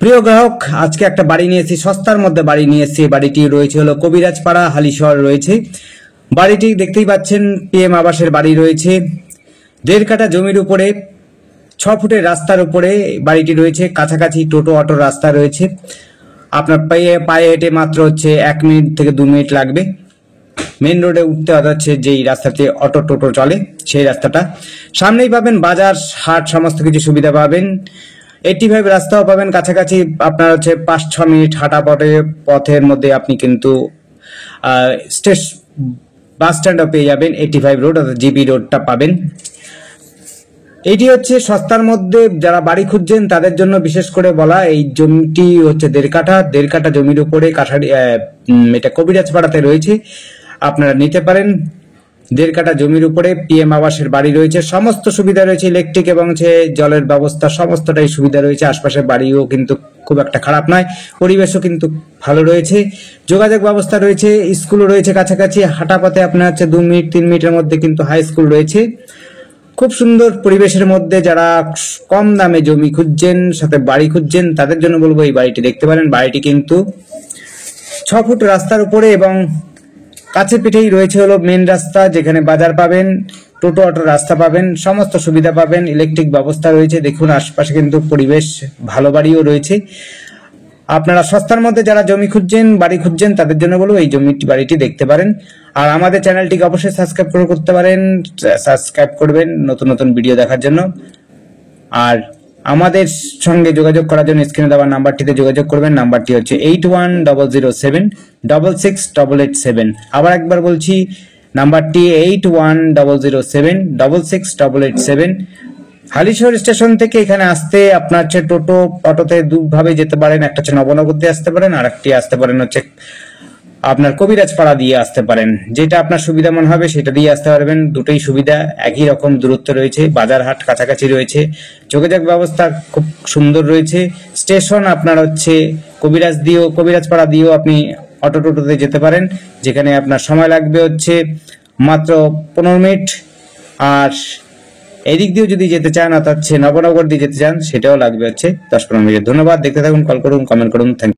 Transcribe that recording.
প্রিয় গ্রাহক, আজকে একটা বাড়ি নিয়েছি, সস্তার মধ্যে বাড়ি নিয়েছি। বাড়িটি রয়েছে হলো কবিরাজপাড়া, হালিশহর রয়েছে। বাড়িটি দেখতেই পাচ্ছেন পিএম আবাসের বাড়ি রয়েছে। 1.5 কাঠা জমির উপরে 6 ফুটের রাস্তার উপরে বাড়িটি রয়েছে। কাছাকাছি টোটো অটো রাস্তা রয়েছে। আপনার পায়ে হেঁটে মাত্র হচ্ছে 1 মিনিট থেকে 2 মিনিট লাগবে মেন রোডে উঠতে। হচ্ছে যেই রাস্তাতে অটো টোটো চলে সেই রাস্তাটা সামনেই পাবেন। বাজার হাট সমস্ত কিছু সুবিধা পাবেন। 85 রাস্তাও পাবেন কাছাকাছি। আপনার হচ্ছে 5-6 মিনিট হাঁটা পথের মধ্যে আপনি কিন্তু বাস স্ট্যান্ডও পেয়ে যাবেন। 85 রোড অর্থাৎ জিবি রোডটা পাবেন। এটি হচ্ছে সস্তার মধ্যে যারা বাড়ি খুঁজছেন তাদের জন্য বিশেষ করে বলা। এই জমিটি হচ্ছে 1.5 কাঠা জমির উপরে এটা কবিরাজপাড়াতে রয়েছে। আপনারা নিতে পারেন। 1.5 কাঠা জমির উপরে পিএম আবাসের বাড়ি রয়েছে। সমস্ত সুবিধা রয়েছে, ইলেকট্রিক এবং জলের ব্যবস্থা সমস্তটাই সুবিধা রয়েছে। আশপাশের বাড়িও কিন্তু খুব একটা খারাপ নয়, পরিবেশও কিন্তু ভালো রয়েছে। যোগাযোগ ব্যবস্থা রয়েছে, স্কুলও রয়েছে কাছাকাছি। হাঁটা পথে আপনার হচ্ছে 2 মিনিট 3 মিনিটের মধ্যে কিন্তু হাই স্কুল রয়েছে। খুব সুন্দর পরিবেশের মধ্যে যারা কম দামে জমি খুঁজছেন, সাথে বাড়ি খুঁজছেন, তাদের জন্য বলবো এই বাড়িটি দেখতে পারেন। বাড়িটি কিন্তু 6 ফুট রাস্তার উপরে এবং কাছে পিঠেই রয়েছে হলো মেন রাস্তা, যেখানে বাজার পাবেন, টোটো অটো রাস্তা পাবেন, সমস্ত সুবিধা পাবেন, ইলেকট্রিক ব্যবস্থা রয়েছে। দেখুন আশপাশে কিন্তু পরিবেশ ভালো, বাড়িও রয়েছে। আপনারা সস্তার মধ্যে যারা জমি খুঁজছেন, বাড়ি খুঁজছেন, তাদের জন্য বলবো এই বাড়িটি দেখতে পারেন। আর আমাদের চ্যানেলটিকে অবশ্যই সাবস্ক্রাইব করতে পারেন, সাবস্ক্রাইব করবেন নতুন নতুন ভিডিও দেখার জন্য। আর আমাদের সঙ্গে যোগাযোগ করার জন্য স্ক্রিনে দেওয়া নাম্বারটিতে যোগাযোগ করবেন। নাম্বারটি হচ্ছে 8100768887। আবার একবার বলছি, নাম্বারটি 8100768887। হালিশহর স্টেশন থেকে এখানে আসতে আপনার হচ্ছে টোটো অটোতে দুভাবে যেতে পারেন। একটা হচ্ছে নবনগর দিয়ে আসতে পারেন, আর একটি আসতে পারেন হচ্ছে আপনার কবিরাজপাড়া দিয়ে আসতে পারেন। যেটা আপনার সুবিধা মনে হবে সেটা দিয়ে আসতে পারবেন। দুটোই সুবিধা, একই রকম দূরত্ব রয়েছে, বাজার হাট কাছাকাছি রয়েছে, যোগাযোগ ব্যবস্থা খুব সুন্দর রয়েছে। স্টেশন আপনার হচ্ছে কবিরাজপাড়া দিয়েও আপনি অটো টোটোতে যেতে পারেন, যেখানে আপনার সময় লাগবে হচ্ছে মাত্র 15 মিনিট। আর এদিক দিয়েও যদি যেতে চান, অর্থাৎ নবনগর দিয়ে যেতে চান, সেটাও লাগবে হচ্ছে 10-15 মিনিট। ধন্যবাদ, দেখতে থাকুন, কল করুন, কমেন্ট করুন। Thank you.